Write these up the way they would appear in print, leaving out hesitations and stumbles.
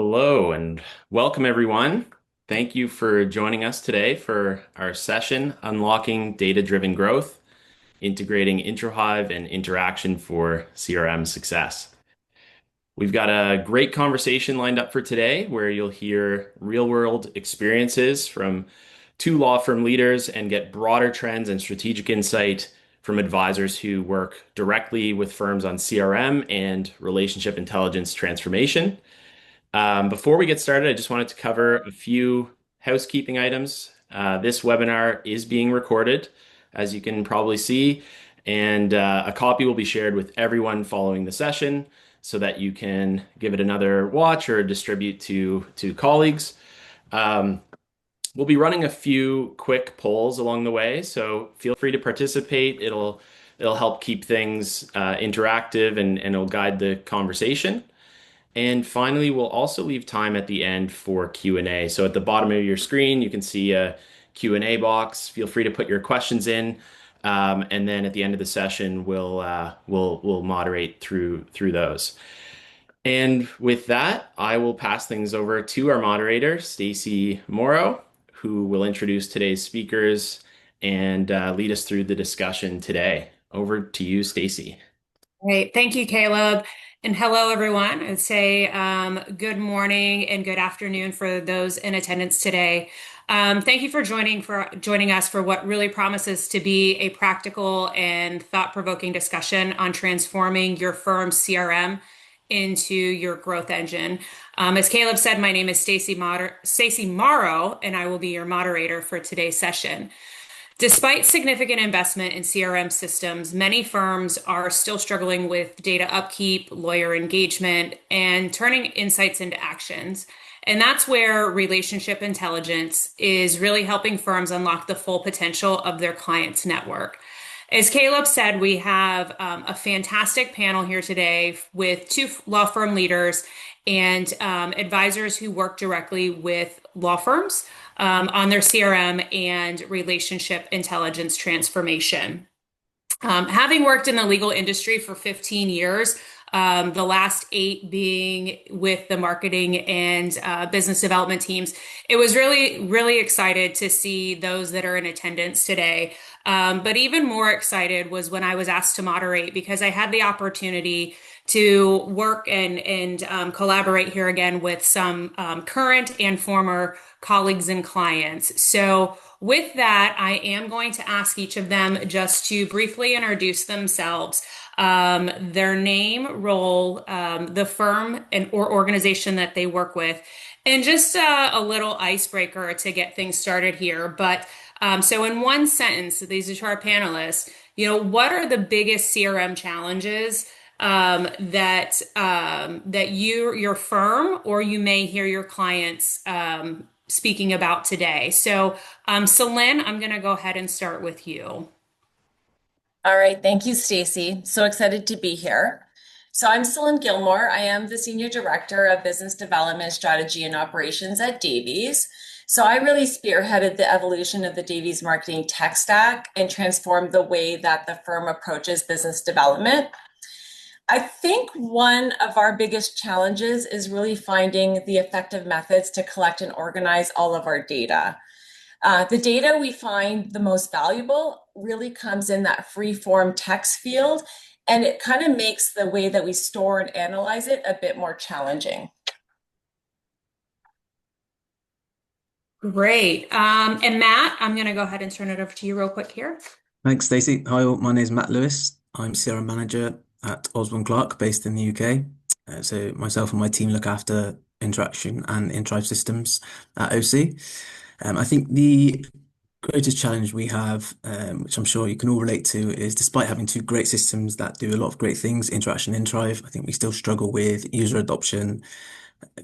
Hello and welcome, everyone. Thank you for joining us today for our session, Unlocking Data-Driven Growth, Integrating InterHive and Interaction for CRM Success. We've got a great conversation lined up for today where you'll hear real-world experiences from two law firm leaders and get broader trends and strategic insight from advisors who work directly with firms on CRM and relationship intelligence transformation. Before we get started, I just wanted to cover a few housekeeping items. This webinar is being recorded, as you can probably see, and a copy will be shared with everyone following the session so that you can give it another watch or distribute to colleagues. We'll be running a few quick polls along the way, so feel free to participate. It'll help keep things interactive and it'll guide the conversation. And finally, we'll also leave time at the end for Q&A. So at the bottom of your screen, you can see a Q&A box. Feel free to put your questions in. And then at the end of the session, we'll moderate through those. And with that, I will pass things over to our moderator, Stacy Morrow, who will introduce today's speakers and lead us through the discussion today. Over to you, Stacy. Great. Thank you, Caleb. And hello, everyone. I'd say good morning and good afternoon for those in attendance today. Thank you for joining us for what really promises to be a practical and thought-provoking discussion on transforming your firm's CRM into your growth engine. As Caleb said, my name is Stacy Morrow, and I will be your moderator for today's session. Despite significant investment in CRM systems, many firms are still struggling with data upkeep, lawyer engagement, and turning insights into actions. And that's where relationship intelligence is really helping firms unlock the full potential of their clients' network. As Caleb said, we have a fantastic panel here today with two law firm leaders and advisors who work directly with law firms on their CRM and relationship intelligence transformation. Having worked in the legal industry for 15 years, the last 8 being with the marketing and business development teams, it was really excited to see those that are in attendance today. But even more excited was when I was asked to moderate because I had the opportunity to work and collaborate here again with some current and former colleagues and clients. So with that, I am going to ask each of them just to briefly introduce themselves, their name, role, the firm or organization that they work with, and just a little icebreaker to get things started here. But so in one sentence, these are to our panelists, what are the biggest CRM challenges that your firm or you may hear your clients speaking about today? So, Celine, I'm going to go ahead and start with you. All right, thank you, Stacy. So excited to be here. So I'm Celine Gilmore. I am the Senior Director of Business Development, Strategy, and Operations at Davies. So I really spearheaded the evolution of the Davies marketing tech stack and transformed the way that the firm approaches business development. I think one of our biggest challenges is really finding the effective methods to collect and organize all of our data. The data we find the most valuable really comes in that free-form text field, and it kind of makes the way that we store and analyze it a bit more challenging. Great. And Matt, I'm going to go ahead and turn it over to you real quick here. Thanks, Stacey. Hi, all. My name is Matt Lewis. I'm CRM manager at Osborne Clark, based in the UK. So myself and my team look after InterAction and Introhive systems at OC. I think the greatest challenge we have, which I'm sure you can all relate to, is despite having two great systems that do a lot of great things, InterAction and Introhive, I think we still struggle with user adoption,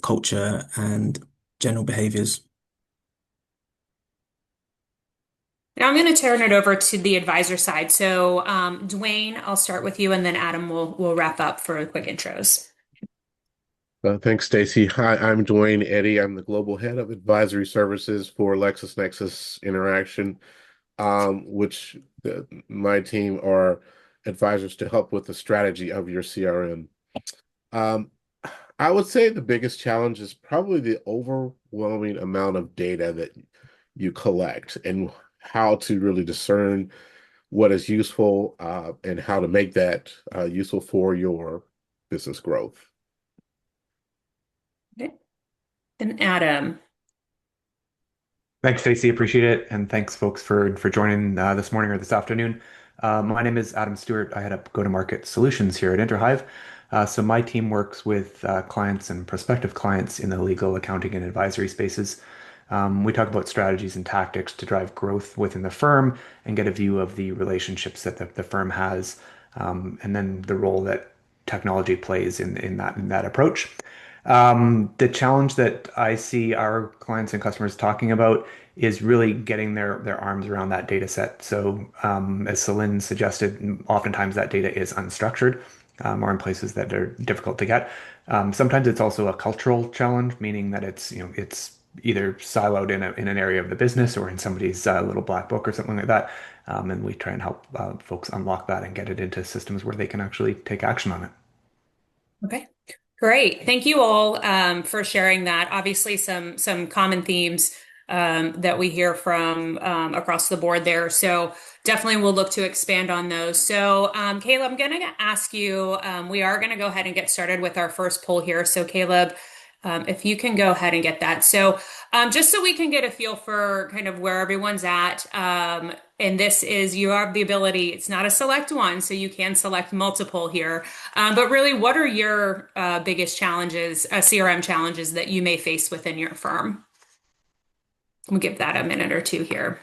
culture, and general behaviors. Now I'm going to turn it over to the advisor side. So, Dwayne, I'll start with you, and then Adam will wrap up for quick intros. Thanks, Stacy. Hi, I'm Dwayne Eddy. I'm the Global Head of Advisory Services for LexisNexis Interaction, which my team are advisors to help with the strategy of your CRM. I would say the biggest challenge is probably the overwhelming amount of data that you collect and how to really discern what is useful and how to make that useful for your business growth. Okay. And Adam. Thanks, Stacey. Appreciate it. And thanks, folks, for joining this morning or this afternoon. My name is Adam Stewart. I head up go-to-market solutions here at InterHive. So my team works with clients and prospective clients in the legal, accounting, and advisory spaces. We talk about strategies and tactics to drive growth within the firm and get a view of the relationships that the firm has, and then the role that technology plays in that approach. The challenge that I see our clients and customers talking about is really getting their arms around that data set. So, as Celine suggested, oftentimes that data is unstructured, or in places that are difficult to get. Sometimes it's also a cultural challenge, meaning that it's either siloed in an area of the business or in somebody's little black book or something like that. And we try and help folks unlock that and get it into systems where they can actually take action on it. Okay. Great. Thank you all for sharing that. Obviously, some common themes that we hear from across the board there. So definitely we'll look to expand on those. So Caleb, I'm going to ask you, we are going to go ahead and get started with our first poll here. So Caleb, if you can go ahead and get that. So just so we can get a feel for kind of where everyone's at, and this is, you have the ability, it's not a select one, so you can select multiple here. But really, what are your biggest challenges, CRM challenges that you may face within your firm? We'll give that a minute or two here.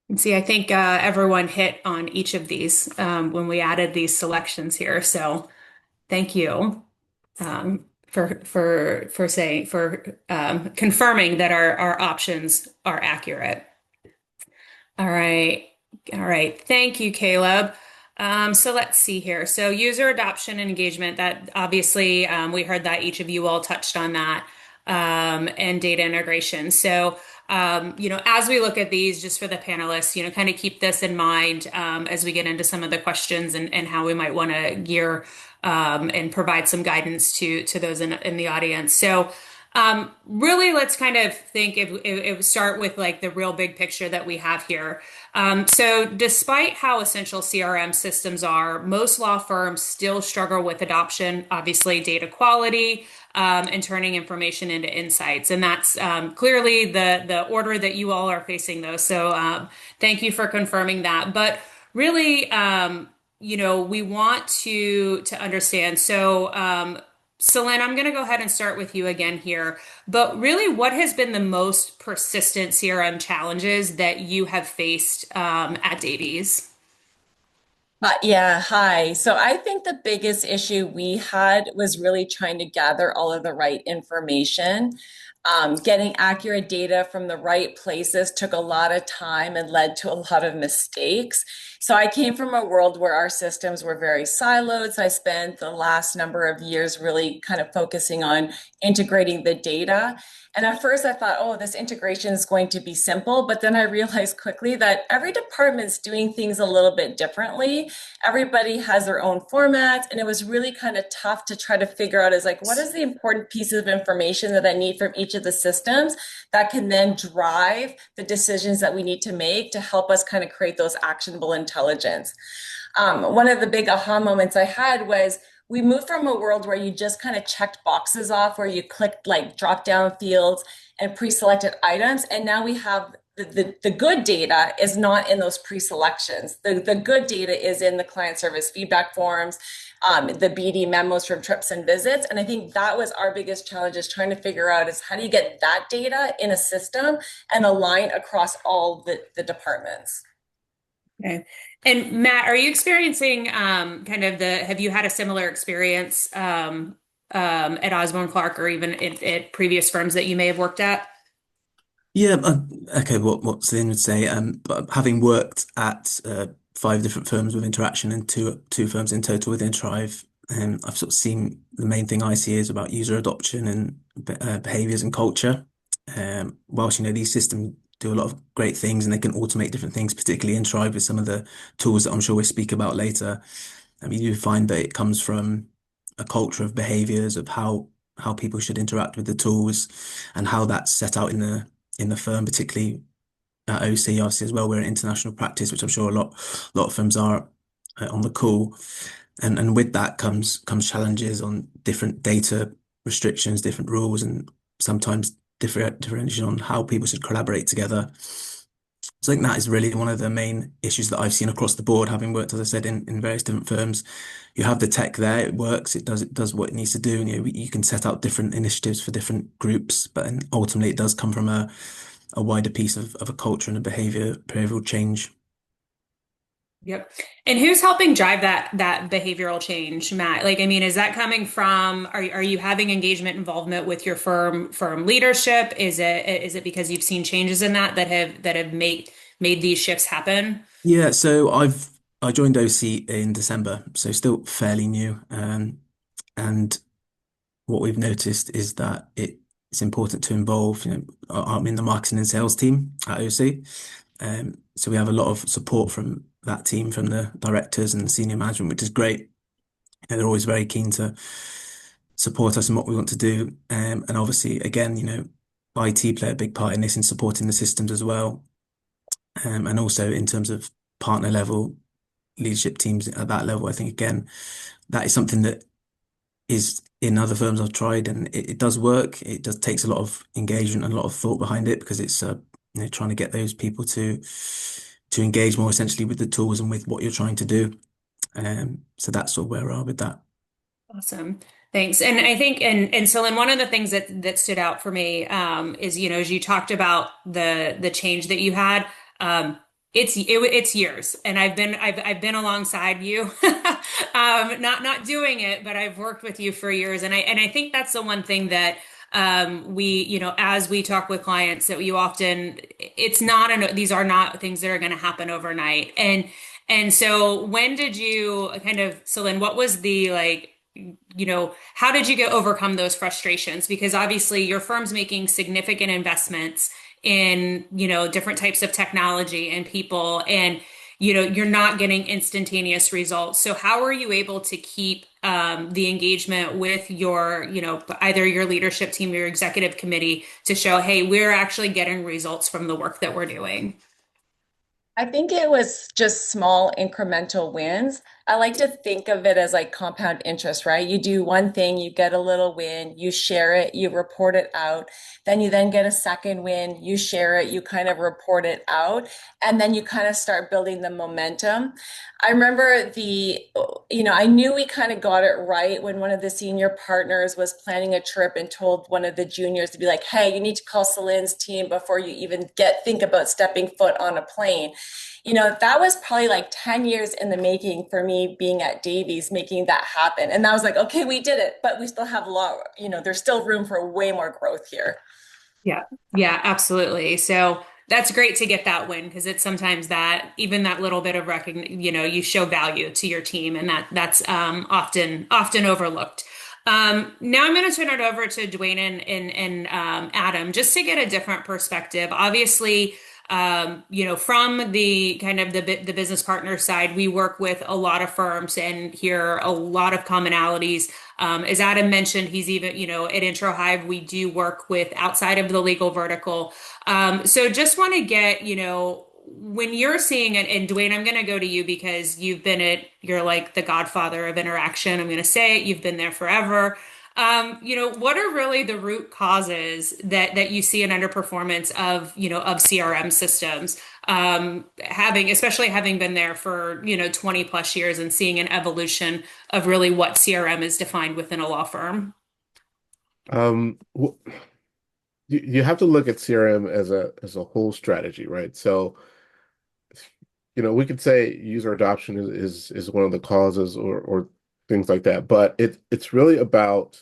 And see, I think everyone hit on each of these when we added these selections here. So thank you for saying confirming that our options are accurate. All right. All right. Thank you, Caleb. So let's see here. So user adoption and engagement, that obviously we heard that each of you all touched on that, and data integration. So, as we look at these, just for the panelists, kind of keep this in mind as we get into some of the questions and how we might want to gear and provide some guidance to those in the audience. So, really, let's kind of think if start with like the real big picture that we have here. So despite how essential CRM systems are, most law firms still struggle with adoption, obviously data quality, and turning information into insights. And that's clearly the order that you all are facing those. So thank you for confirming that. But really, we want to understand. So Celine, I'm going to go ahead and start with you again here. But really, what has been the most persistent CRM challenges that you have faced at Davies? Yeah, hi. So I think the biggest issue we had was really trying to gather all of the right information. Getting accurate data from the right places took a lot of time and led to a lot of mistakes. So I came from a world where our systems were very siloed. So I spent the last number of years really kind of focusing on integrating the data. And at first I thought, oh, this integration is going to be simple. But then I realized quickly that every department's doing things a little bit differently. Everybody has their own formats. And it was really kind of tough to try to figure out is like, what is the important pieces of information that I need from each of the systems that can then drive the decisions that we need to make to help us kind of create those actionable intelligence. One of the big aha moments I had was we moved from a world where you just kind of checked boxes off, where you clicked like drop down fields and pre-selected items. And now we have the good data is not in those pre-selections. The good data is in the client service feedback forms, the BD memos from trips and visits. And I think that was our biggest challenge, is trying to figure out is how do you get that data in a system and align across all the departments. Okay. And Matt, are you experiencing have you had a similar experience at Osborne Clark or even at previous firms that you may have worked at? Yeah, okay, what Celine would say, but having worked at five different firms with Interaction and two firms in total with InterHive, I've sort of seen the main thing I see is about user adoption and behaviors and culture. Whilst, these systems do a lot of great things and they can automate different things, particularly in Tribe with some of the tools that I'm sure we'll speak about later. I mean, you find that it comes from a culture of behaviors of how people should interact with the tools and how that's set out in the firm, particularly at OC, obviously as well. We're an international practice, which I'm sure a lot of firms are on the call. And with that comes challenges on different data restrictions, different rules, and sometimes differentiation on how people should collaborate together. So I think that is really one of the main issues that I've seen across the board, having worked, as I said, in various different firms. You have the tech there, it works, it does what it needs to do, and you can set out different initiatives for different groups, but then ultimately it does come from a wider piece of a culture and a behavioral change. Yep. And who's helping drive that behavioral change, Matt? Like, I mean, is that coming from, are you having engagement involvement with your firm leadership? Is it because you've seen changes in that have made these shifts happen? Yeah, so I joined OC in December, so still fairly new. And what we've noticed is that it's important to involve, I'm in the marketing and sales team at OC. So we have a lot of support from that team, from the directors and the senior management, which is great. And they're always very keen to support us in what we want to do. And obviously, again, IT play a big part in this in supporting the systems as well. And also in terms of partner level leadership teams at that level, I think again, that is something that is in other firms I've tried, and it does work. It does takes a lot of engagement and a lot of thought behind it because it's trying to get those people to engage more essentially with the tools and with what you're trying to do. So that's sort of where we are with that. Awesome. Thanks. And I think, and so, and one of the things that stood out for me, is, as you talked about the change that you had, it's years, and I've been alongside you, not doing it, but I've worked with you for years, and I think that's the one thing that we, as we talk with clients, that you often, these are not things that are going to happen overnight, and so when did you so then what was the like, how did you get overcome those frustrations? Because obviously your firm's making significant investments in, different types of technology and people, and, you're not getting instantaneous results. So how are you able to keep the engagement with your, either your leadership team or your executive committee to show, hey, we're actually getting results from the work that we're doing? I think it was just small incremental wins. I like to think of it as like compound interest, right? You do one thing, you get a little win, you share it, you report it out. Then you then get a second win, you share it, you kind of report it out, and then you kind of start building the momentum. I remember I knew we kind of got it right when one of the senior partners was planning a trip and told one of the juniors to be like, hey, you need to call Celine's team before you even think about stepping foot on a plane. That was probably like 10 years in the making for me being at Davies, making that happen. And I was like, okay, we did it, but we still have a lot, there's still room for way more growth here. Yeah. Yeah, absolutely. So that's great to get that win, because it's sometimes that even that little bit of recognition, you show value to your team, and that's often overlooked. Now I'm going to turn it over to Dwayne and Adam, just to get a different perspective. Obviously, from the kind of the business partner side, we work with a lot of firms and hear a lot of commonalities. As Adam mentioned, he's even, at IntroHive, we do work with outside of the legal vertical. So just want to get, when you're seeing it, and Dwayne, I'm going to go to you because you're like the godfather of interaction. I'm going to say it, you've been there forever. What are really the root causes that you see an underperformance of CRM systems? Especially having been there for, 20 plus years and seeing an evolution of really what CRM is defined within a law firm. W- you have to look at CRM as a whole strategy, right? So, we could say user adoption is one of the causes or things like that, but it's really about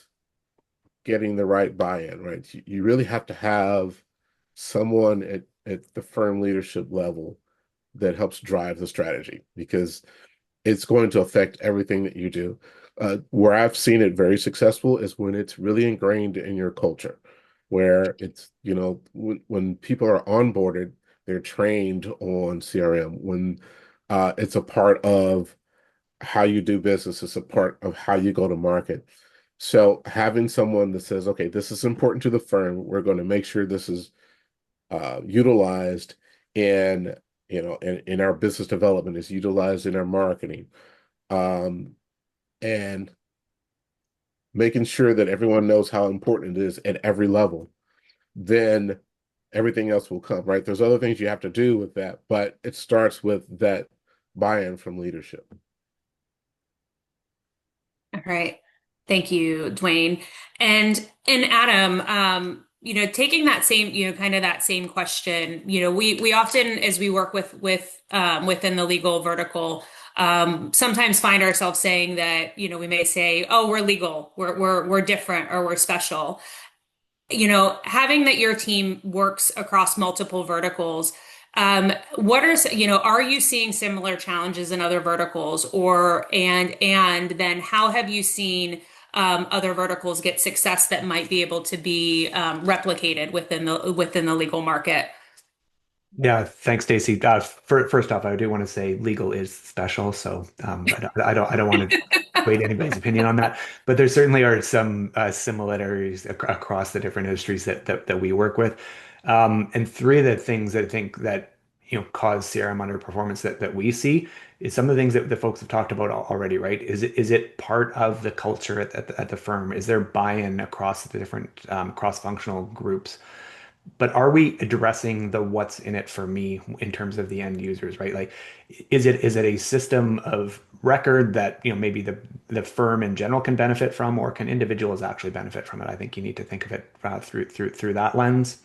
getting the right buy-in, right? You really have to have someone at the firm leadership level that helps drive the strategy because it's going to affect everything that you do. Where I've seen it very successful is when it's really ingrained in your culture, where it's, when people are onboarded, they're trained on CRM. When it's a part of how you do business, it's a part of how you go to market. So having someone that says, okay, this is important to the firm, we're going to make sure this is utilized in, in our business development, is utilized in our marketing, and making sure that everyone knows how important it is at every level, then everything else will come, right? There's other things you have to do with that, but it starts with that buy-in from leadership. All right. Thank you, Dwayne. And Adam, taking that same, kind of that same question, we often, as we work within the legal vertical, sometimes find ourselves saying that, we may say, oh, we're legal, we're different, or we're special. Having that your team works across multiple verticals, are you seeing similar challenges in other verticals, and then how have you seen other verticals get success that might be able to be replicated within the legal market? Yeah, thanks, Stacey. First off, I do want to say legal is special, so I don't want to sway anybody's opinion on that. But there certainly are some similarities across the different industries that we work with. And three of the things that I think that cause CRM underperformance that we see is some of the things that the folks have talked about already, right? Is it part of the culture at the firm? Is there buy-in across the different cross-functional groups? But are we addressing the what's in it for me in terms of the end users, right? Like, is it a system of record that maybe the firm in general can benefit from, or can individuals actually benefit from it? I think you need to think of it through that lens.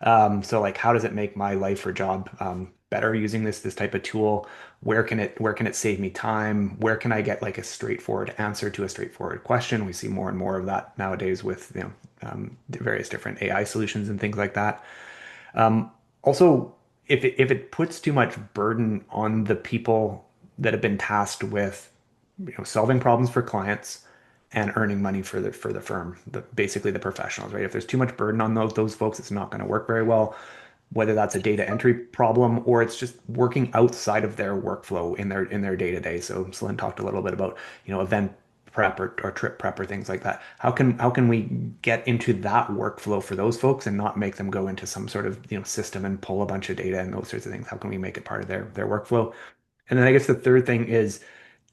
So like, how does it make my life or job better using this type of tool? Where can it save me time? Where can I get like a straightforward answer to a straightforward question? We see more and more of that nowadays with the various different AI solutions and things like that. Um, Also, if it puts too much burden on the people that have been tasked with solving problems for clients and earning money for the firm, basically the professionals, right? If there's too much burden on those folks, it's not going to work very well. Whether that's a data entry problem or it's just working outside of their workflow in their day to day. So Celine talked a little bit about event prep or trip prep or things like that. How can we get into that workflow for those folks and not make them go into some sort of system and pull a bunch of data and those sorts of things? How can we make it part of their workflow? And then I guess the third thing is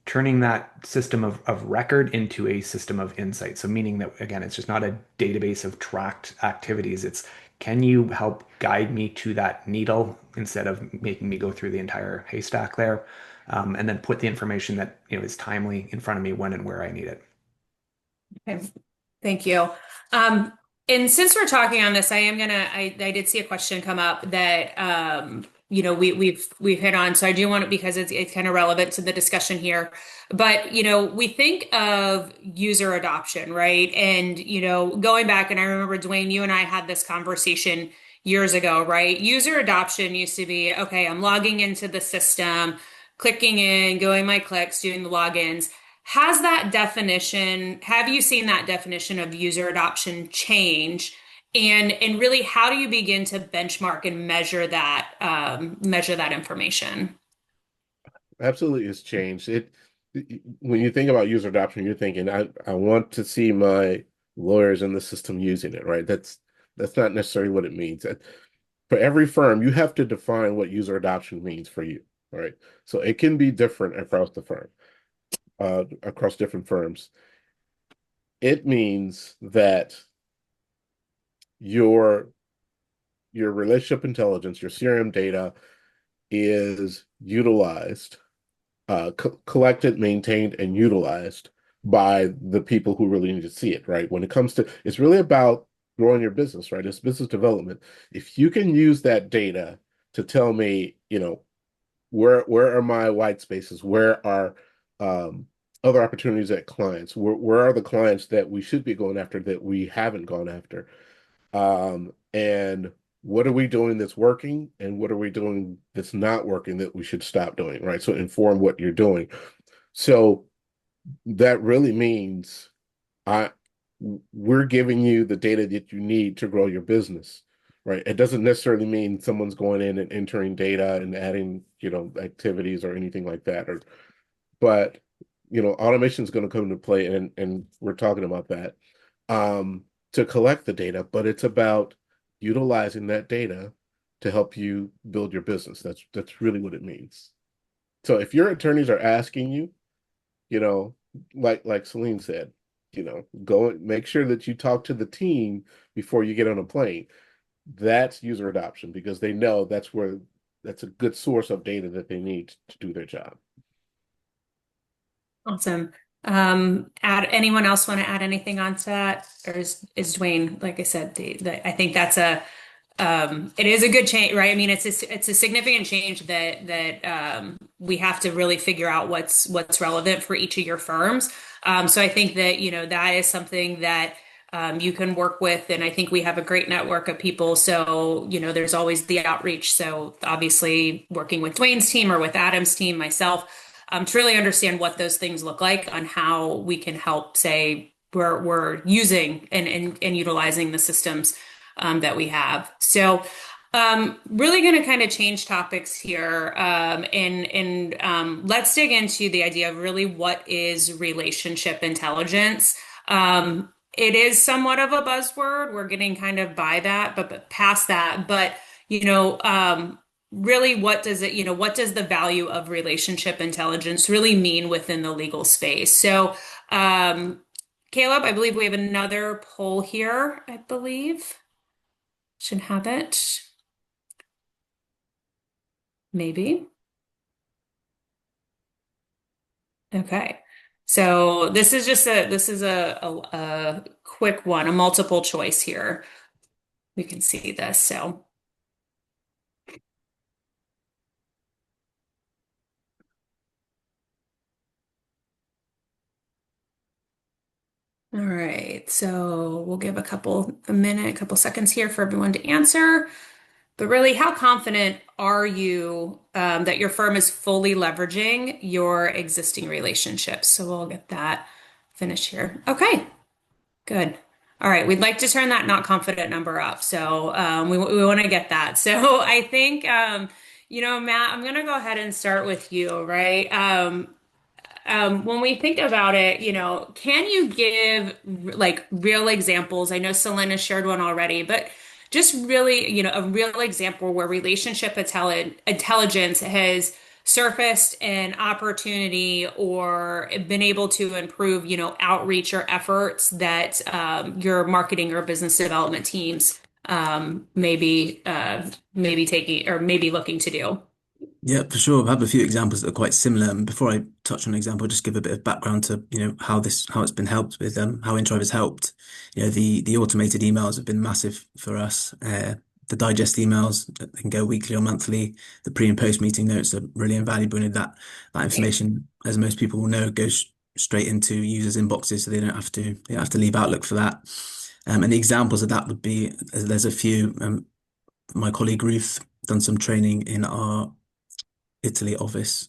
turning that system of record into a system of insight. So meaning that again, it's just not a database of tracked activities. It's, can you help guide me to that needle instead of making me go through the entire haystack there? And then put the information that is timely in front of me when and where I need it. Okay. Thank you. Um, and since we're talking on this, I did see a question come up that, we've hit on. So I do want it because it's kind of relevant to the discussion here. But, we think of user adoption, right? And, going back, and I remember Dwayne, you and I had this conversation years ago, right? User adoption used to be, okay, I'm logging into the system, clicking in, going my clicks, doing the logins. Have you seen that definition of user adoption change? And really, how do you begin to benchmark and measure that information? Absolutely, it's changed. When you think about user adoption, you're thinking, I want to see my lawyers in the system using it, right? That's not necessarily what it means. For every firm, you have to define what user adoption means for you, right? So it can be different across the firm, across different firms. It means that your your relationship intelligence, your CRM data is utilized, collected, maintained, and utilized by the people who really need to see it, right? When it comes to, it's really about growing your business, right? It's business development. If you can use that data to tell me, where are my white spaces? Where are other opportunities at clients? Where are the clients that we should be going after that we haven't gone after? And what are we doing that's working, and what are we doing that's not working that we should stop doing, right? So inform what you're doing. So that really means I we're giving you the data that you need to grow your business, right? It doesn't necessarily mean someone's going in and entering data and adding, activities or anything like that. But automation is going to come into play, and we're talking about that to collect the data, but it's about utilizing that data to help you build your business. That's really what it means. So if your attorneys are asking you, you know, like Celine said, go and make sure that you talk to the team before you get on a plane. That's user adoption because they know that's a good source of data that they need to do their job. Awesome. Anyone else want to add anything onto that? Or is Dwayne, like I said, I think that's it is a good change, right? I mean, it's a significant change that we have to really figure out what's relevant for each of your firms. So I think that, that is something that you can work with, and I think we have a great network of people. So, there's always the outreach. So obviously working with Dwayne's team or with Adam's team, myself, to really understand what those things look like on how we can help say we're using and utilizing the systems that we have. So, really going to kind of change topics here, and let's dig into the idea of really what is relationship intelligence. It is somewhat of a buzzword. We're getting kind of by that, but past that. But really, what does the value of relationship intelligence really mean within the legal space? So, Caleb, I believe we have another poll here, I believe. Should have it. Maybe. Okay. So this is a quick one, a multiple choice here. We can see this. So, all right. So we'll give a couple seconds here for everyone to answer. But really, how confident are you that your firm is fully leveraging your existing relationships? So we'll get that finished here. Okay. Good. All right. We'd like to turn that not confident number up. So we want to get that. So I think, Matt, I'm going to go ahead and start with you, right? When we think about it, can you give like real examples? I know Selena shared one already, but just really, a real example where intelligence has surfaced an opportunity or been able to improve, outreach or efforts that your marketing or business development teams maybe taking or maybe looking to do. Yeah, for sure. I have a few examples that are quite similar. And before I touch on an example, I'll just give a bit of background to, how it's been helped with how InTribe has helped. The automated emails have been massive for us. The digest emails that can go weekly or monthly. The pre and post meeting notes are really invaluable. And that information, as most people will know, goes straight into users' inboxes, so they don't have to leave Outlook for that. And the examples of that would be there's a few. My colleague Ruth done some training in our Italy office,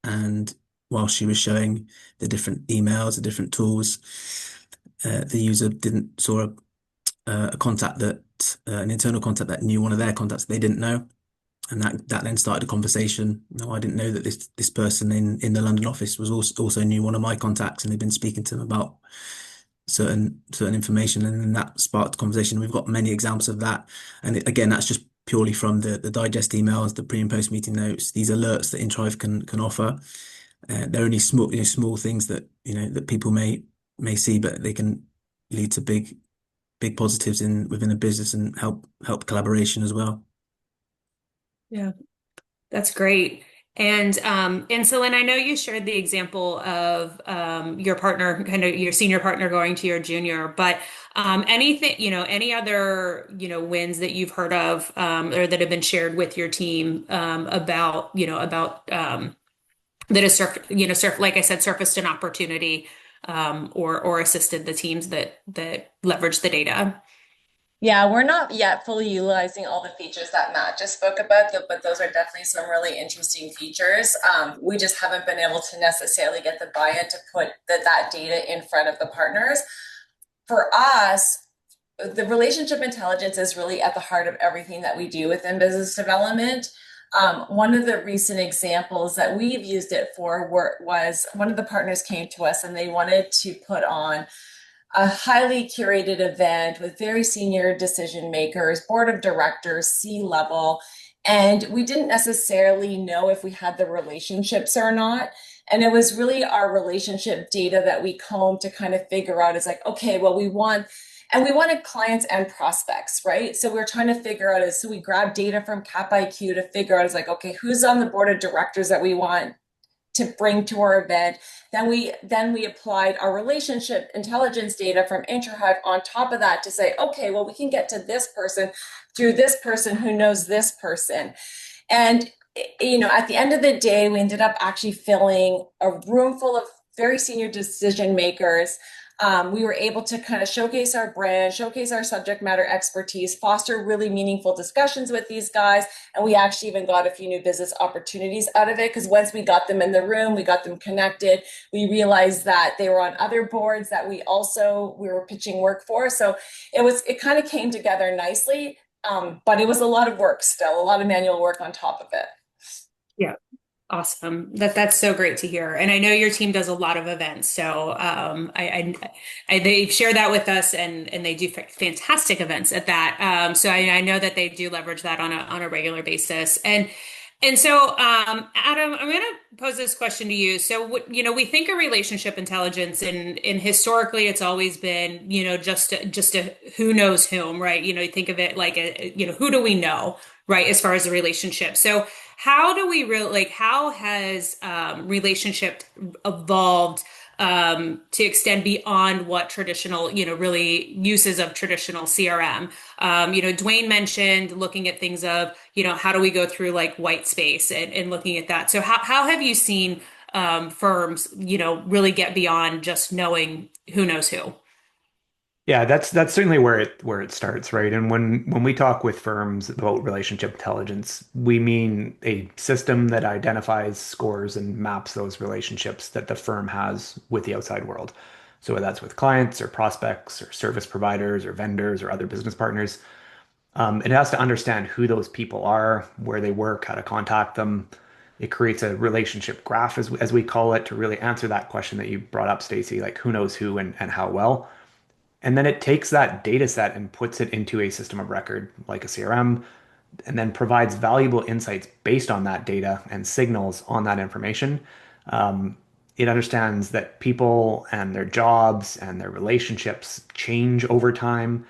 and while she was showing the different emails, the different tools, the user didn't saw a contact that an internal contact that knew one of their contacts they didn't know, and that then started a conversation. No, I didn't know that this person in the London office was also knew one of my contacts, and they'd been speaking to them about certain information, and then that sparked a conversation. We've got many examples of that, and again, that's just purely from the digest emails, the pre and post meeting notes, these alerts that InTrive can offer. They're only small things that that people may see, but they can lead to big positives within a business and help collaboration as well. Yeah. That's great. And so, Lynn, I know you shared the example of your partner, kind of your senior partner going to your junior, but anything, any other, wins that you've heard of or that have been shared with your team about that has like I said, surfaced an opportunity or assisted the teams that leverage the data. Yeah, we're not yet fully utilizing all the features that Matt just spoke about, but those are definitely some really interesting features. We just haven't been able to necessarily get the buy-in to put that data in front of the partners. For us, the relationship intelligence is really at the heart of everything that we do within business development. One of the recent examples that we've used it for was one of the partners came to us and they wanted to put on a highly curated event with very senior decision makers, board of directors, C-level, and we didn't necessarily know if we had the relationships or not. And it was really our relationship data that we combed to kind of figure out is like, okay, well, we wanted clients and prospects, right? So we're trying to figure out so we grabbed data from Cap IQ to figure out is like, okay, who's on the board of directors that we want to bring to our event. Then we applied our relationship intelligence data from InterHive on top of that to say, okay, well, we can get to this person through this person who knows this person. And at the end of the day, we ended up actually filling a room full of very senior decision makers. We were able to kind of showcase our brand, showcase our subject matter expertise, foster really meaningful discussions with these guys. And we actually even got a few new business opportunities out of it because once we got them in the room, we got them connected. We realized that they were on other boards that we were pitching work for. So it kind of came together nicely. But it was a lot of work still, a lot of manual work on top of it. Yeah. Awesome. That's so great to hear. And I know your team does a lot of events. So they share that with us and they do fantastic events at that. So I know that they do leverage that on a regular basis. And so Adam, I'm going to pose this question to you. So we think of relationship intelligence and historically it's always been, just a who knows whom, right? You think of it like who do we know, right? As far as the relationship. So how do we really how has relationship evolved to extend beyond what traditional, really uses of traditional CRM? Dwayne mentioned looking at things of, how do we go through like white space and looking at that. So how have you seen firms, really get beyond just knowing who knows who? Yeah, that's certainly where it starts, right? And when we talk with firms about relationship intelligence, we mean a system that identifies, scores, and maps those relationships that the firm has with the outside world. So whether that's with clients or prospects or service providers or vendors or other business partners, it has to understand who those people are, where they work, how to contact them. It creates a relationship graph, as we call it, to really answer that question that you brought up, Stacy, like who knows who and how well. And then it takes that data set and puts it into a system of record like a CRM, and then provides valuable insights based on that data and signals on that information. It understands that people and their jobs and their relationships change over time.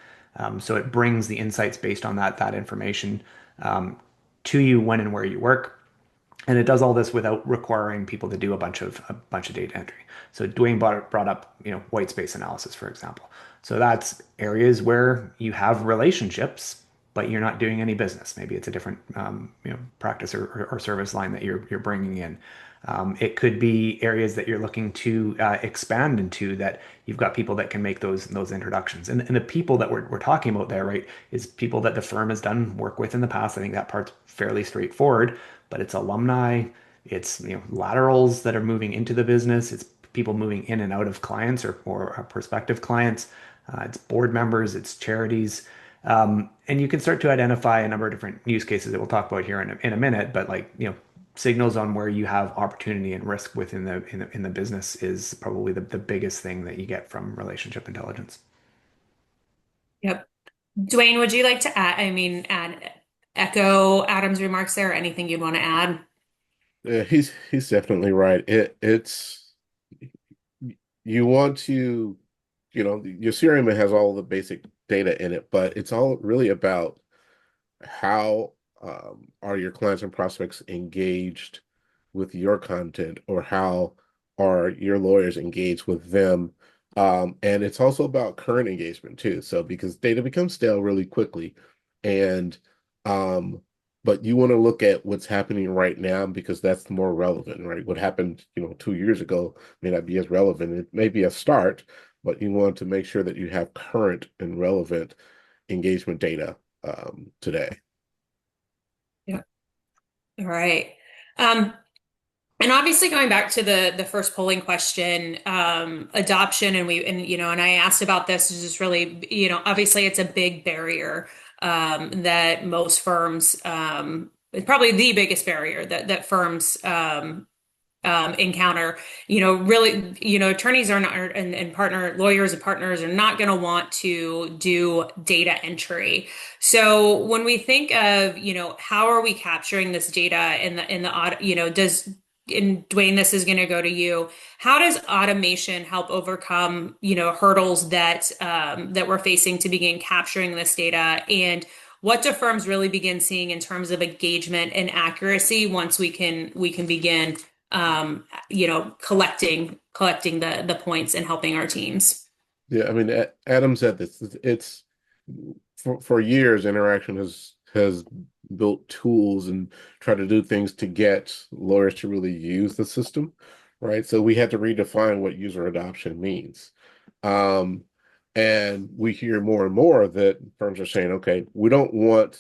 So it brings the insights based on that information to you when and where you work. And it does all this without requiring people to do a bunch of data entry. So Dwayne brought up, white space analysis, for example. So that's areas where you have relationships, but you're not doing any business. Maybe it's a different, practice or service line that you're bringing in. It could be areas that you're looking to expand into that you've got people that can make those introductions. And the people that we're talking about there, right, is people that the firm has done work with in the past. I think that part's fairly straightforward, but it's alumni, it's laterals that are moving into the business, it's people moving in and out of clients or prospective clients, it's board members, it's charities. And you can start to identify a number of different use cases that we'll talk about here in a minute, but signals on where you have opportunity and risk within the business is probably the biggest thing that you get from relationship intelligence. Yep. Dwayne, would you like to echo Adam's remarks there, or anything you'd want to add? Yeah, he's definitely right. It's you want to, your CRM has all the basic data in it, but it's all really about how are your clients and prospects engaged with your content, or how are your lawyers engaged with them. And it's also about current engagement too. So because data becomes stale really quickly, and um, but you want to look at what's happening right now because that's more relevant, right? What happened, 2 years ago may not be as relevant. It may be a start, but you want to make sure that you have current and relevant engagement data today. Yeah. All right. Um, And obviously going back to the first polling question, adoption, and I asked about this is just really, obviously it's a big barrier that most firms, it's probably the biggest barrier that firms encounter. Really, attorneys are not, and partner lawyers and partners are not going to want to do data entry. So when we think of, how are we capturing this data in the audit, and Dwayne, this is going to go to you. How does automation help overcome, hurdles that we're facing to begin capturing this data? And what do firms really begin seeing in terms of engagement and accuracy once we can begin collecting the points and helping our teams? Yeah, I mean, Adam said this. It's for years, Interaction has built tools and tried to do things to get lawyers to really use the system, right? So we had to redefine what user adoption means. Um, and we hear more and more that firms are saying, okay, we don't want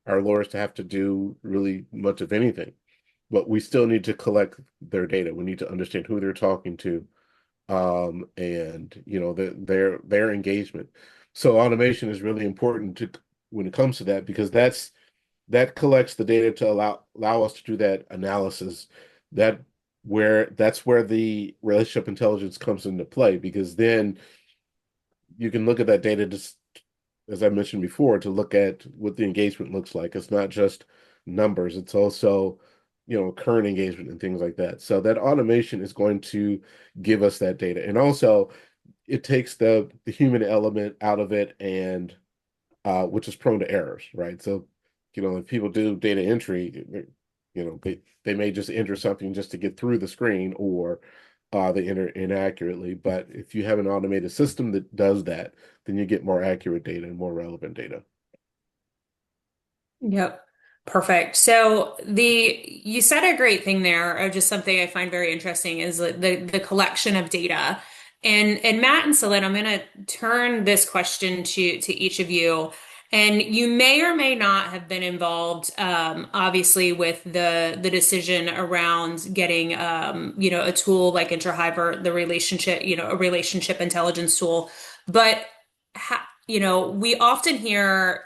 our lawyers to have to do really much of anything, but we still need to collect their data. We need to understand who they're talking to, and their engagement. So automation is really important to when it comes to that, because that collects the data to allow us to do that analysis. That's where the relationship intelligence comes into play, because then you can look at that data, just as I mentioned before, to look at what the engagement looks like. It's not just numbers, it's also, current engagement and things like that. So that automation is going to give us that data. And also it takes the human element out of it, and which is prone to errors, right? So, if people do data entry, they may just enter something just to get through the screen, or they enter inaccurately. But if you have an automated system that does that, then you get more accurate data and more relevant data. Yep. Perfect. So you said a great thing there, or just something I find very interesting is the collection of data. And Matt and Celine, I'm going to turn this question to each of you. And you may or may not have been involved, obviously, with the decision around getting, a tool like InterHive, or the relationship, a relationship intelligence tool. But we often hear,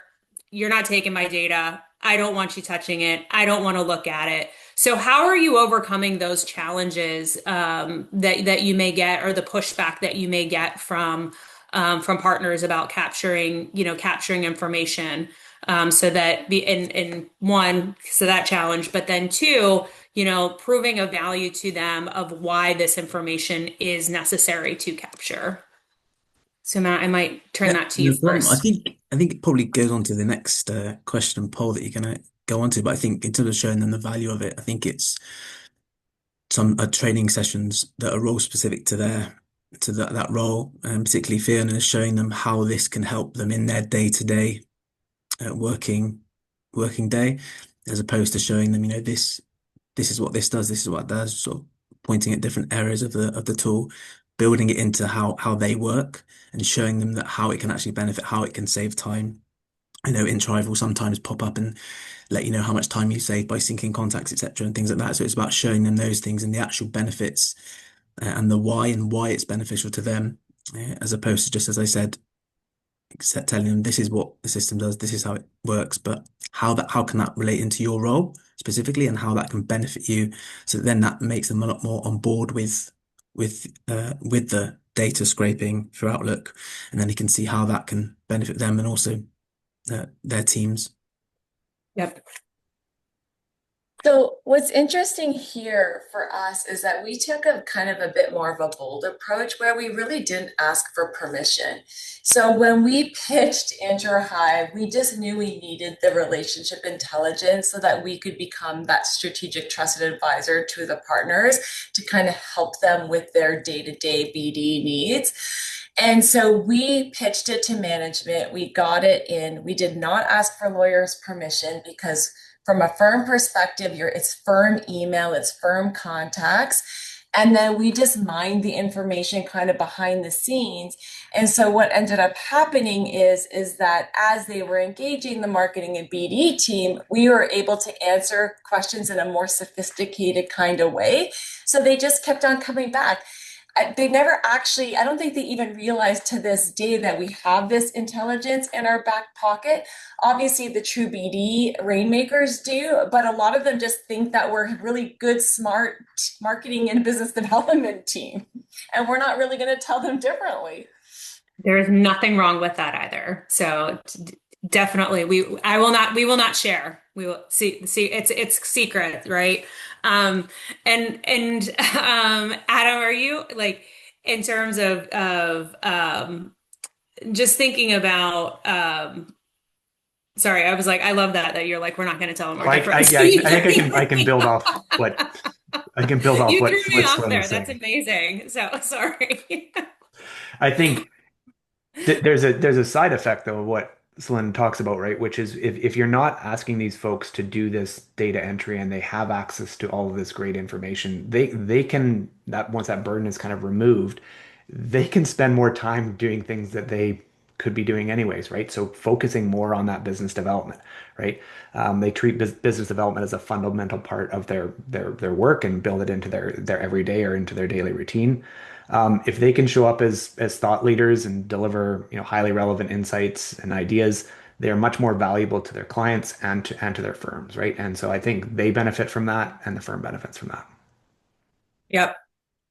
"You're not taking my data. I don't want you touching it. I don't want to look at it." So how are you overcoming those challenges that you may get, or the pushback that you may get from partners about capturing information, so that in one, so that challenge, but then two, proving a value to them of why this information is necessary to capture. So Matt, I might turn Yeah, that to you no problem. I first. think I think it probably goes on to the next question and poll that you're gonna go on to. But I think in terms of showing them the value of it, I think it's some training sessions that are role specific to that role, and particularly Fiona is showing them how this can help them in their day-to-day working day, as opposed to showing them, this is what this does, this is what it does, sort of pointing at different areas of the tool, building it into how they work, and showing them that how it can actually benefit, how it can save time. I know InTrive will sometimes pop up and let you know how much time you save by syncing contacts, etc., and things like that. So it's about showing them those things and the actual benefits, and the why, and why it's beneficial to them, as opposed to just, as I said, telling them this is what the system does, this is how it works, but how can that relate into your role specifically, and how that can benefit you. So then that makes them a lot more on board with the data scraping through Outlook, and then you can see how that can benefit them and also their teams. Yep. So what's interesting here for us is that we took a kind of a bit more of a bold approach where we really didn't ask for permission. So when we pitched InterHive, we just knew we needed the relationship intelligence so that we could become that strategic trusted advisor to the partners to kind of help them with their day-to-day BD needs. And so we pitched it to management. We got it in. We did not ask for lawyers' permission, because from a firm perspective, it's firm email, it's firm contacts. And then we just mined the information kind of behind the scenes. And so what ended up happening is that as they were engaging the marketing and BD team, we were able to answer questions in a more sophisticated kind of way. So they just kept on coming back. They never actually, I don't think they even realized to this day that we have this intelligence in our back pocket. Obviously, the true BD rainmakers do, but a lot of them just think that we're a really good, smart marketing and business development team. And we're not really going to tell them differently. There is nothing wrong with that either. So definitely we will not share. We will see it's secret, right? And Adam, are you like in terms of just thinking about sorry, I was like, I love that you're like, we're not going to tell them our difference. Yeah, I think I can build off what You threw me what off Slim there. was That's saying. amazing. So sorry. I think there's a side effect though of what Celine talks about, right? Which is if you're not asking these folks to do this data entry and they have access to all of this great information, they can that once that burden is kind of removed, they can spend more time doing things that they could be doing anyways, right? So focusing more on that business development, right? They treat business development as a fundamental part of their work and build it into their everyday or into their daily routine. If they can show up as thought leaders and deliver, highly relevant insights and ideas, they are much more valuable to their clients and to their firms, right? And so I think they benefit from that, and the firm benefits from that. Yep.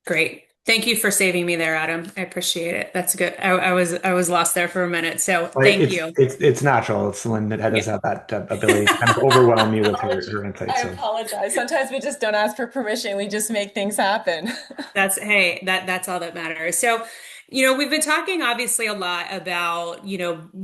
Great. Thank you for saving me there, Adam. I appreciate it. That's good. I was lost there for a minute. So Well, thank you. it's natural. Celine Yeah. does have that ability to kind of overwhelm you with Apologies. her insights. I So apologize. Sometimes we just don't ask for permission. We just make things happen. That's hey, that's all that matters. So, we've been talking obviously a lot about,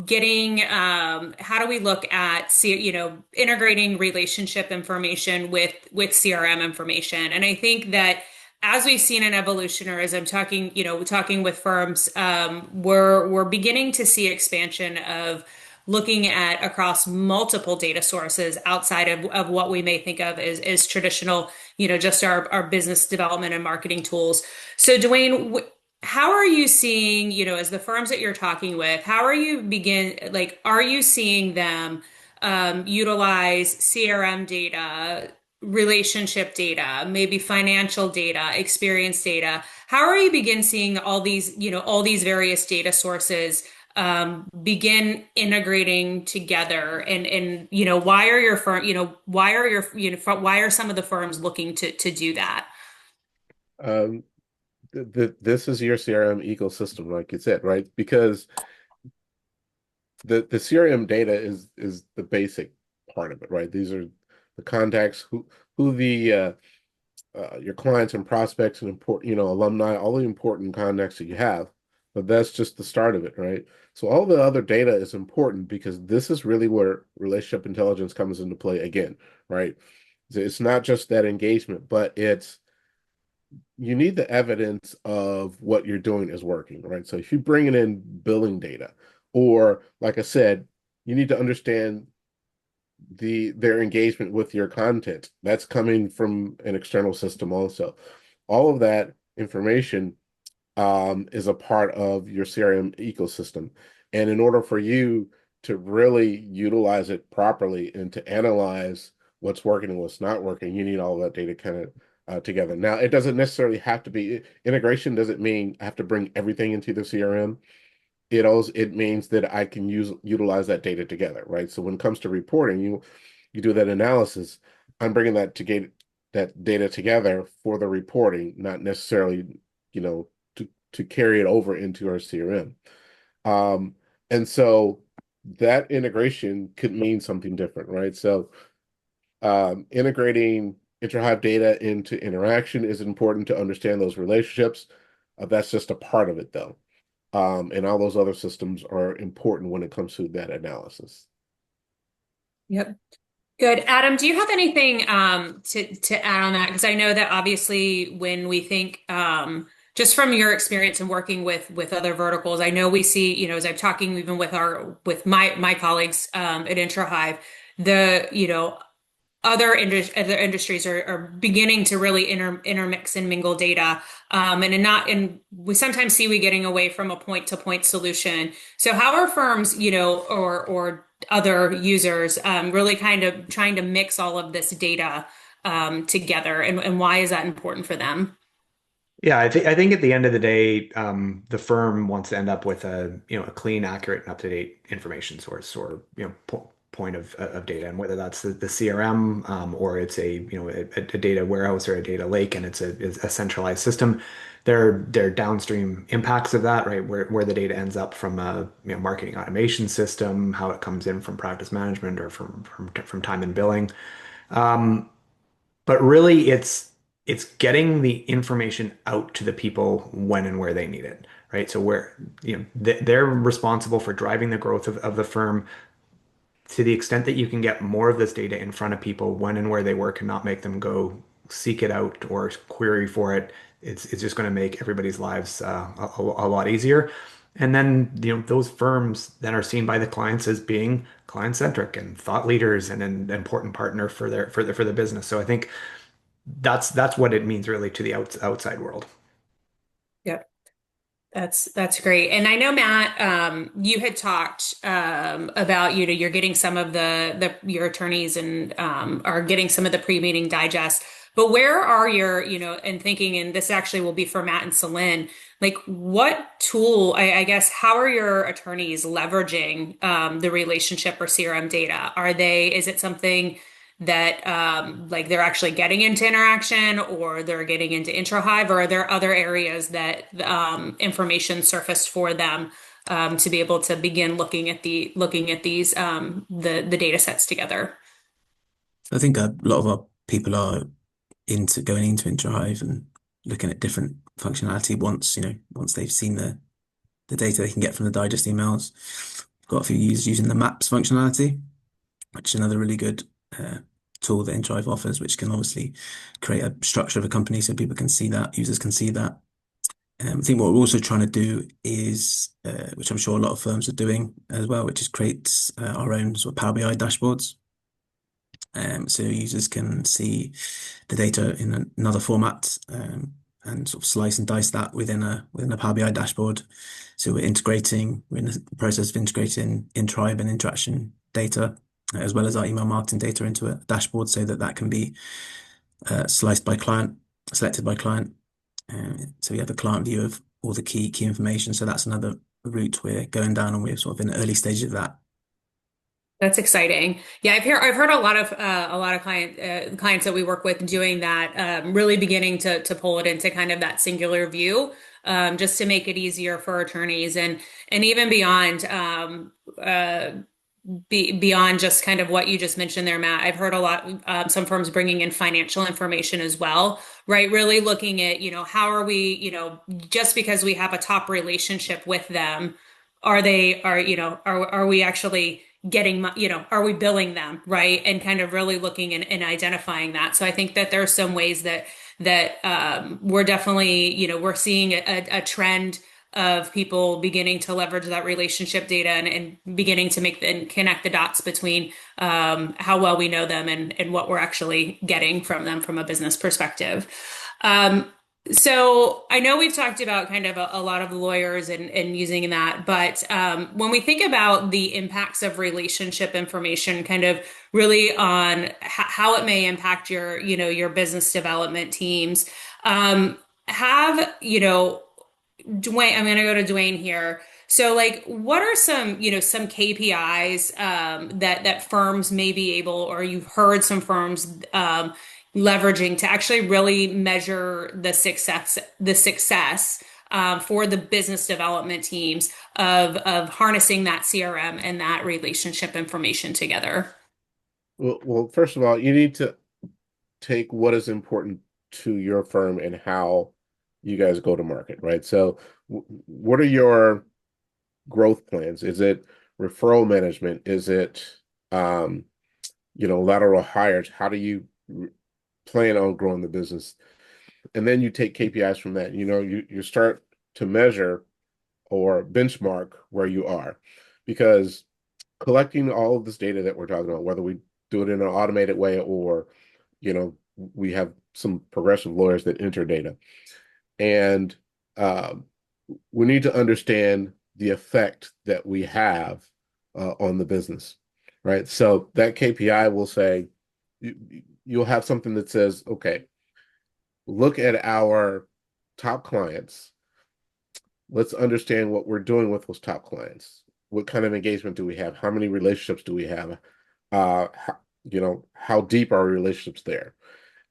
getting how do we look at integrating relationship information with CRM information. And I think that as we've seen an evolution, or as I'm talking, talking with firms, we're beginning to see expansion of looking at across multiple data sources outside of what we may think of as traditional, just our business development and marketing tools. So, Dwayne, how are you seeing, as the firms that you're talking with, how are you are you seeing them utilize CRM data, relationship data, maybe financial data, experience data? How are you begin seeing all these various data sources begin integrating together? And why are your firm, why are some of the firms looking to do that? Um, this is your CRM ecosystem, like you said, right? Because the CRM data is the basic part of it, right? These are the contacts, who the your clients and prospects and important, alumni, all the important contacts that you have. But that's just the start of it, right? So all the other data is important because this is really where relationship intelligence comes into play again, right? It's not just that engagement, but you need the evidence of what you're doing is working, right? So if you bring in billing data, or like I said, you need to understand their engagement with your content. That's coming from an external system also. All of that information is a part of your CRM ecosystem. And in order for you to really utilize it properly and to analyze what's working and what's not working, you need all of that data kind of together. Now, it doesn't necessarily have to be integration, doesn't mean I have to bring everything into the CRM. It means that I can utilize that data together, right? So when it comes to reporting, you do that analysis. I'm bringing that data together for the reporting, not necessarily, to carry it over into our CRM. And so that integration could mean something different, right? So integrating InterHive data into InterAction is important to understand those relationships. That's just a part of it, though. And all those other systems are important when it comes to that analysis. Yep. Good. Adam, do you have anything to add on that? Because I know that obviously when we think just from your experience in working with other verticals, I know we see, as I'm talking even with my colleagues at IntraHive, the other industries are beginning to really intermix and mingle data, and we sometimes see we getting away from a point to point solution. So how are firms, or other users, really kind of trying to mix all of this data together, and why is that important for them? Yeah, I think at the end of the day, the firm wants to end up with a clean, accurate, and up-to-date information source, or point of data, and whether that's the CRM, or it's a data warehouse or a data lake, and it's a centralized system. There are downstream impacts of that, right? Where the data ends up from a marketing automation system, how it comes in from practice management or from time and billing. Um, but really, it's getting the information out to the people when and where they need it, right? So where they're responsible for driving the growth of the firm. To the extent that you can get more of this data in front of people when and where they work, and not make them go seek it out or query for it, it's just going to make everybody's lives a lot easier. And then those firms then are seen by the clients as being client-centric and thought leaders and an important partner for the business. So I think that's what it means really to the outside world. Yep. That's great. And I know, Matt, you had talked about, you're getting some of your attorneys and are getting some of the pre-meeting digest. But where are your, and thinking, and this actually will be for Matt and Celine, like what tool, I guess, how are your attorneys leveraging the relationship or CRM data? Is it something that like they're actually getting into interaction, or they're getting into IntroHive, or are there other areas that information surfaced for them to be able to begin looking at these the data sets together? So I think a lot of our people are into going into InterHive and looking at different functionality once they've seen the data they can get from the digest emails. Got a few users using the maps functionality, which is another really good uh, tool that InterHive offers, which can obviously create a structure of a company so people can see that, users can see that. I think what we're also trying to do is, which I'm sure a lot of firms are doing as well, which is create our own sort of Power BI dashboards. So users can see the data in another format, and sort of slice and dice that within a Power BI dashboard. So we're in the process of integrating InTribe and interaction data, as well as our email marketing data, into a dashboard, so that can be sliced by client, selected by client. So we have the client view of all the key information. So that's another route we're going down, and we're sort of in the early stages of that. That's exciting. Yeah, I've heard a lot of clients that we work with doing that, really beginning to pull it into kind of that singular view, just to make it easier for attorneys, and even beyond, beyond just kind of what you just mentioned there, Matt. I've heard a lot, some firms bringing in financial information as well, right? Really looking at, how are we, just because we have a top relationship with them, are we actually getting, are we billing them, right? And kind of really looking and identifying that. So I think that there are some ways that we're definitely, we're seeing a trend of people beginning to leverage that relationship data, and beginning to make and connect the dots between how well we know them, and what we're actually getting from them from a business perspective. Um, so I know we've talked about kind of a lot of lawyers and using that, but when we think about the impacts of relationship information, kind of really on how it may impact your business development teams, have, Dwayne, I'm going to go to Dwayne here. So, like, what are some KPIs that firms may be able, or you've heard some firms leveraging to actually really measure the success for the business development teams of harnessing that CRM and that relationship information together? Well, first of all, you need to take what is important to your firm and how you guys go to market, right? So, what are your growth plans? Is it referral management? Is it, um, lateral hires? How do you plan on growing the business? And then you take KPIs from that. You start to measure or benchmark where you are, because collecting all of this data that we're talking about, whether we do it in an automated way, or, we have some progressive lawyers that enter data. And um, we need to understand the effect that we have on the business, right? So that KPI will say, you'll have something that says, okay, look at our top clients. Let's understand what we're doing with those top clients. What kind of engagement do we have? How many relationships do we have? How, how deep are our relationships there?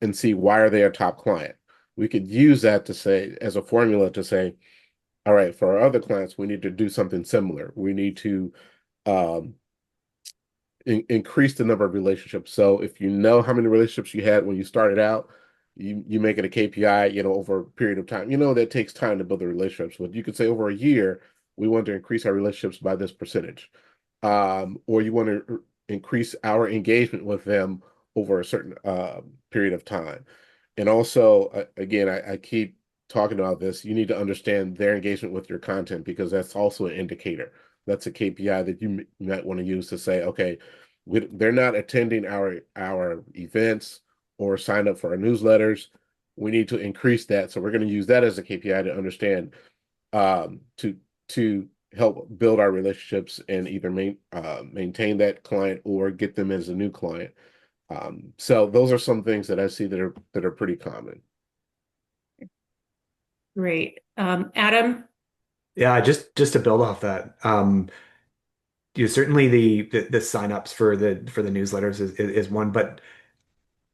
And see, why are they a top client? We could use that to say, as a formula to say, all right, for our other clients, we need to do something similar. We need to um, increase the number of relationships. So if you know how many relationships you had when you started out, you make it a KPI, over a period of time. That takes time to build the relationships. But you could say over a year, we want to increase our relationships by this percentage. Or you want to increase our engagement with them over a certain period of time. And also, again, I keep talking about this. You need to understand their engagement with your content, because that's also an indicator. That's a KPI that you might want to use to say, okay, they're not attending our events or sign up for our newsletters. We need to increase that. So we're going to use that as a KPI to understand, to help build our relationships and either maintain that client or get them as a new client. So those are some things that I see that are pretty common. Great. Adam? Yeah, just to build off that, certainly the signups for the newsletters is one, but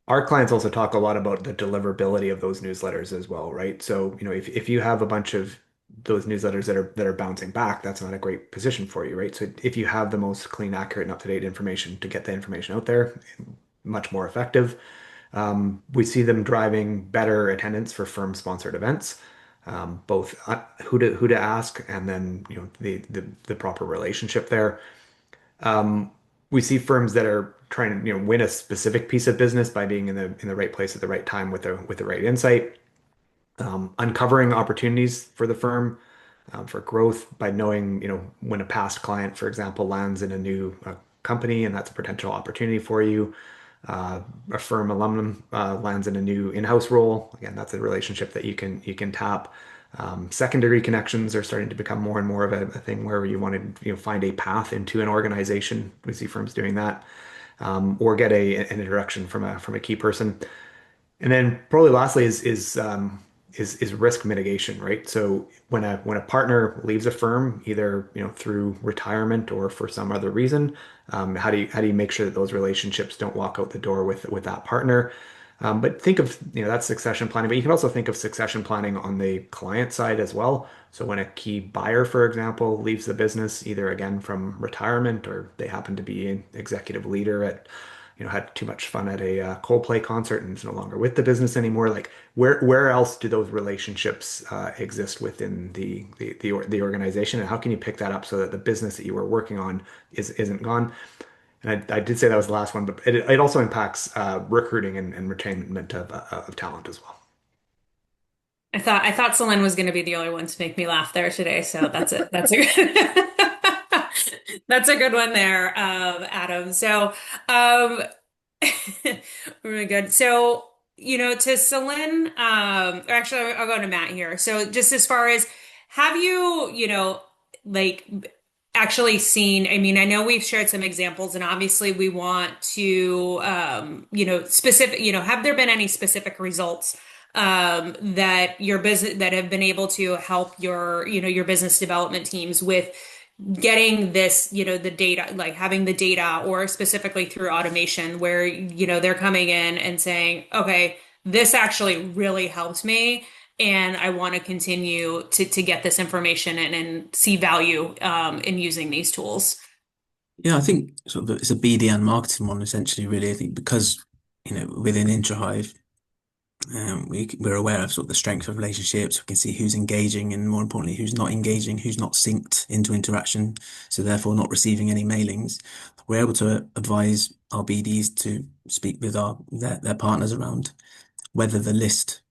our clients also talk a lot about the deliverability of those newsletters as well, right? So, if you have a bunch of those newsletters that are bouncing back, that's not a great position for you, right? So if you have the most clean, accurate, and up-to-date information to get the information out there, much more effective. We see them driving better attendance for firm-sponsored events, both who to ask, and then the proper relationship there. Um, we see firms that are trying to win a specific piece of business by being in the right place at the right time with the right insight, uncovering opportunities for the firm for growth by knowing when a past client, for example, lands in a new company and that's a potential opportunity for you. A firm alumnum lands in a new in-house role. Again, that's a relationship that you can tap. Secondary connections are starting to become more and more of a thing where you want to find a path into an organization. We see firms doing that, or get an introduction from a key person. And then probably lastly is risk mitigation, right? So when a partner leaves a firm, either through retirement or for some other reason, how do you make sure that those relationships don't walk out the door with that partner? But think of that's succession planning, but you can also think of succession planning on the client side as well. So when a key buyer, for example, leaves the business, either again from retirement or they happen to be an executive leader had too much fun at a Coldplay concert and is no longer with the business anymore. Like where else do those relationships exist within the organization, and how can you pick that up so that the business that you were working on isn't gone? And I did say that was the last one, but it also impacts recruiting and retainment of talent as well. I thought Celine was going to be the only one to make me laugh there today, so that's it. That's a good, that's a good one there, Adam. So, um, really good. So, to Celine, or actually, I'll go to Matt here. So, just as far as have you, like actually seen, I mean, I know we've shared some examples, and obviously we want to, specific, have there been any specific results that your business that have been able to help your business development teams with getting this, the data, like having the data, or specifically through automation where, they're coming in and saying, okay, this actually really helped me. And I want to continue to get this information and see value in using these tools. Yeah, I think sort of it's a BD and marketing one essentially, really. I think because, within InterHive, we're aware of sort of the strength of relationships. We can see who's engaging and more importantly, who's not engaging, who's not synced into interaction, so therefore not receiving any mailings. We're able to advise our BDs to speak with their partners around whether the list,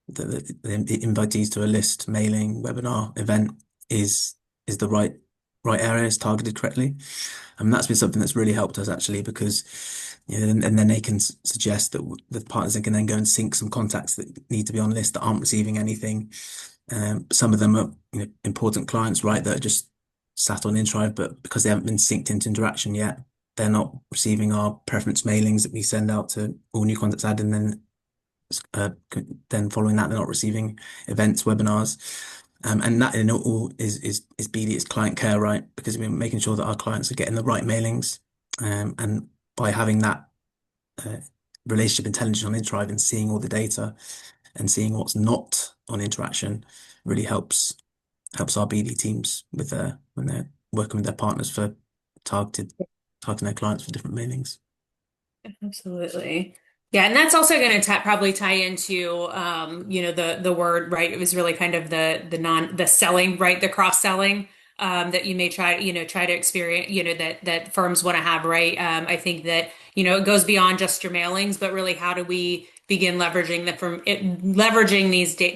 the invitees to a list, mailing, webinar, event is the right area, is targeted correctly. And that's been something that's really helped us actually, because and then they can suggest that the partners can then go and sync some contacts that need to be on a list that aren't receiving anything. Some of them are important clients, right, that are just sat on InterHive, but because they haven't been synced into Interaction yet, they're not receiving our preference mailings that we send out to all new contacts added, and then following that, they're not receiving events, webinars. And that in all is BD, it's client care, right? Because we're making sure that our clients are getting the right mailings. And by having that uh, relationship intelligence on InterHive and seeing all the data and seeing what's not on Interaction really helps our BD teams with when they're working with their partners for targeting their clients for different mailings. Absolutely. Yeah, and that's also going to probably tie into the word, right? It was really kind of the selling, right? The cross selling that you may try to experience, that firms want to have, right? I think that it goes beyond just your mailings, but really how do we begin leveraging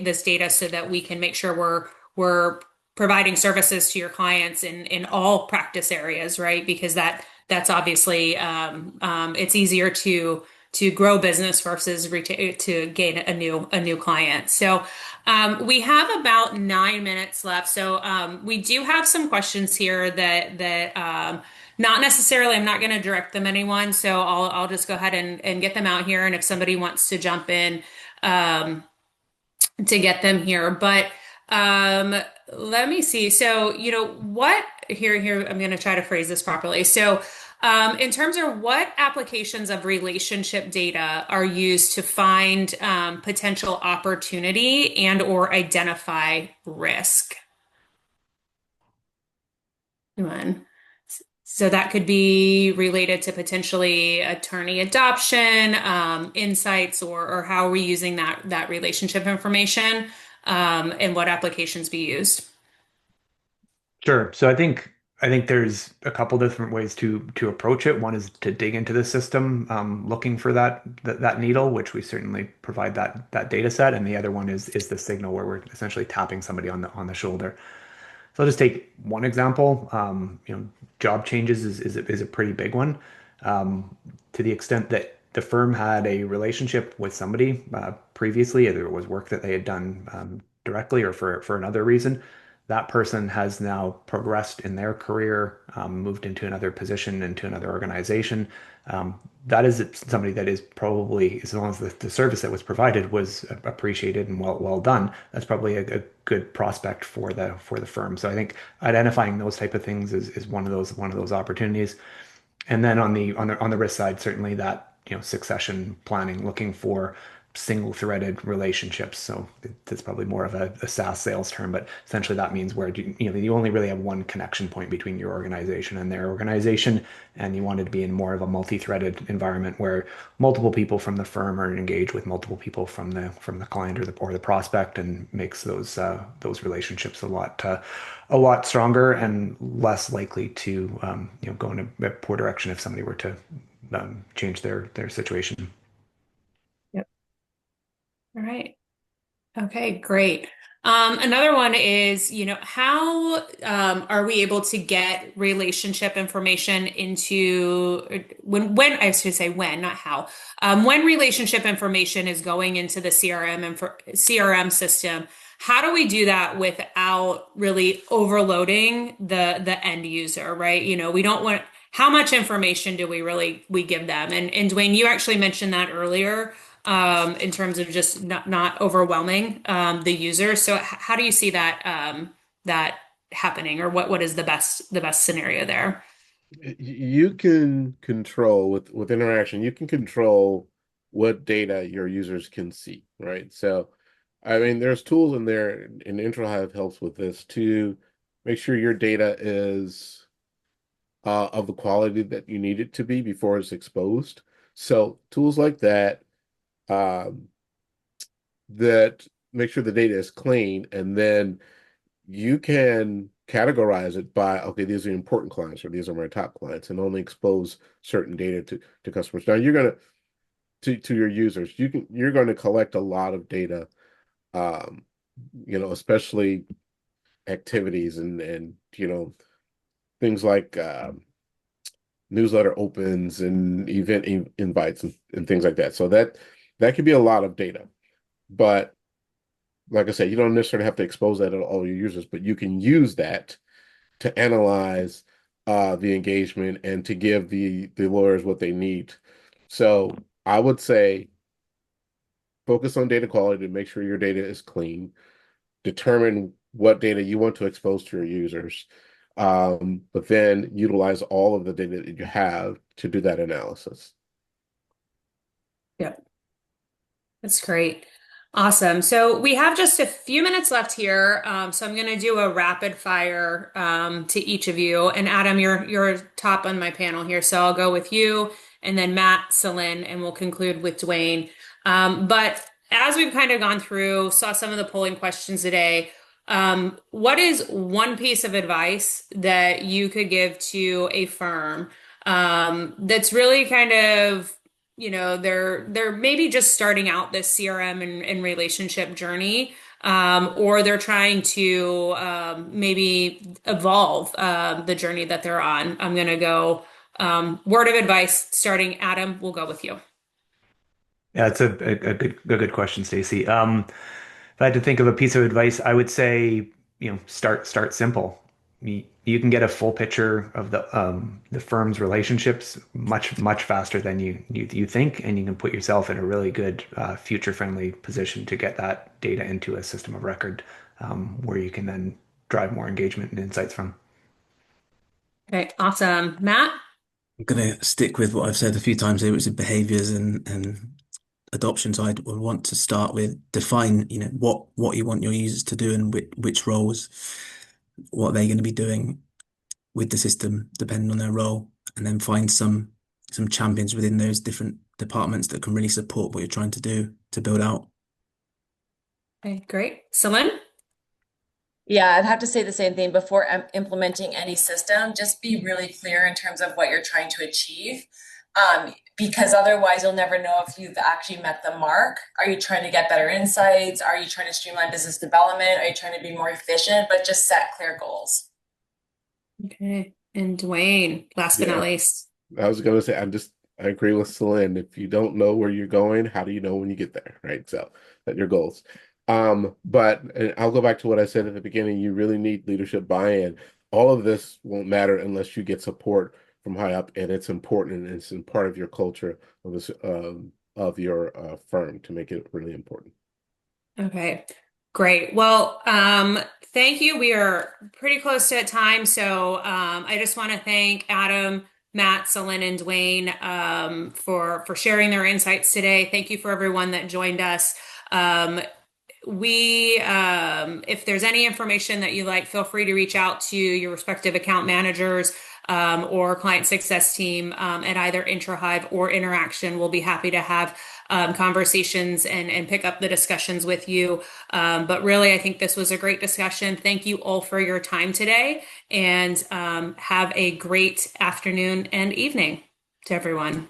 this data so that we can make sure we're providing services to your clients in all practice areas, right? Because that's obviously it's easier to grow business versus to gain a new client. So we have about 9 minutes left. So we do have some questions here that not necessarily, I'm not going to direct them anyone. So I'll just go ahead and get them out here. And if somebody wants to jump in, um, to get them here. But um, let me see. So, what here, I'm going to try to phrase this properly. So, in terms of what applications of relationship data are used to find potential opportunity and or identify risk? One. So that could be related to potentially attorney adoption, insights, or how are we using that relationship information, and what applications be used. Sure. So I think there's a couple different ways to approach it. One is to dig into the system, looking for that needle, which we certainly provide that data set, and the other one is the signal where we're essentially tapping somebody on the shoulder. So I'll just take one example. Job changes is a pretty big one. To the extent that the firm had a relationship with somebody previously, either it was work that they had done directly or for another reason, that person has now progressed in their career, moved into another position, into another organization. That is somebody that is probably, as long as the service that was provided was appreciated and well done, that's probably a good prospect for the firm. So I think identifying those type of things is one of those opportunities. And then on the risk side, certainly that, succession planning, looking for single-threaded relationships. So it's probably more of a SaaS sales term, but essentially that means where you only really have one connection point between your organization and their organization, and you want it to be in more of a multi-threaded environment where multiple people from the firm are engaged with multiple people from the client or the prospect, and makes those relationships a lot stronger and less likely to go in a poor direction if somebody were to change their situation. Yep. All right. Okay, great. Another one is, how are we able to get relationship information into when I should say when, not how, when relationship information is going into the CRM system, how do we do that without really overloading the end user, right? We don't want, how much information do we give them? And Dwayne, you actually mentioned that earlier in terms of just not overwhelming the user. So how do you see that happening, or what is the best scenario there? You can control with interaction, you can control what data your users can see, right? So, I mean, there's tools in there, and InterHive helps with this to make sure your data is of the quality that you need it to be before it's exposed. So, tools like um, that make sure the data is clean, and then you can categorize it by, okay, these are important clients or these are my top clients, and only expose certain data to customers. Now you're gonna to your users, you're going to collect a lot of data, um, especially activities and things like newsletter opens and event invites and things like that. So that could be a lot of data. But like I said, you don't necessarily have to expose that to all your users, but you can use that to analyze the engagement and to give the lawyers what they need. So I would say focus on data quality to make sure your data is clean. Determine what data you want to expose to your users, but then utilize all of the data that you have to do that analysis. Yeah, that's great. Awesome. So we have just a few minutes left here. So I'm going to do a rapid fire to each of you. And Adam, you're top on my panel here, so I'll go with you, and then Matt, Celine, and we'll conclude with Dwayne. But as we've kind of gone through, saw some of the polling questions today. What is one piece of advice that you could give to a firm that's really kind of, they're maybe just starting out this CRM and relationship journey, or they're trying to maybe evolve the journey that they're on. I'm gonna go word of advice starting. Adam, we'll go with you. Yeah, it's a good question, Stacy. If I had to think of a piece of advice, I would say, start simple. You can get a full picture of the firm's relationships much faster than you think, and you can put yourself in a really good future-friendly position to get that data into a system of record, where you can then drive more engagement and insights from. Okay, awesome. Matt? I'm gonna stick with what I've said a few times here, which is behaviors and adoption. So I would want to start with define, what you want your users to do and which roles, what they're going to be doing with the system, depending on their role, and then find some champions within those different departments that can really support what you're trying to do to build out. Okay, great. Celine? Yeah, I'd have to say the same thing before implementing any system. Just be really clear in terms of what you're trying to achieve. Because otherwise you'll never know if you've actually met the mark. Are you trying to get better insights? Are you trying to streamline business development? Are you trying to be more efficient? But just set clear goals. Okay. And Dwayne, last but not Yeah, least. I was gonna say I agree with Celine. If you don't know where you're going, how do you know when you get there, right? So that your goals. But and I'll go back to what I said at the beginning. You really need leadership buy-in. All of this won't matter unless you get support from high up, and it's important and it's in part of your culture of this of your firm to make it really important. Okay, great. Well, thank you. We are pretty close to time, so I just want to thank Adam, Matt, Celine, and Dwayne for sharing their insights today. Thank you for everyone that joined us. Um, if there's any information that you like, feel free to reach out to your respective account managers or client success team at either InterHive or InterAction. We'll be happy to have conversations and pick up the discussions with you. But really, I think this was a great discussion. Thank you all for your time today, and have a great afternoon and evening to everyone.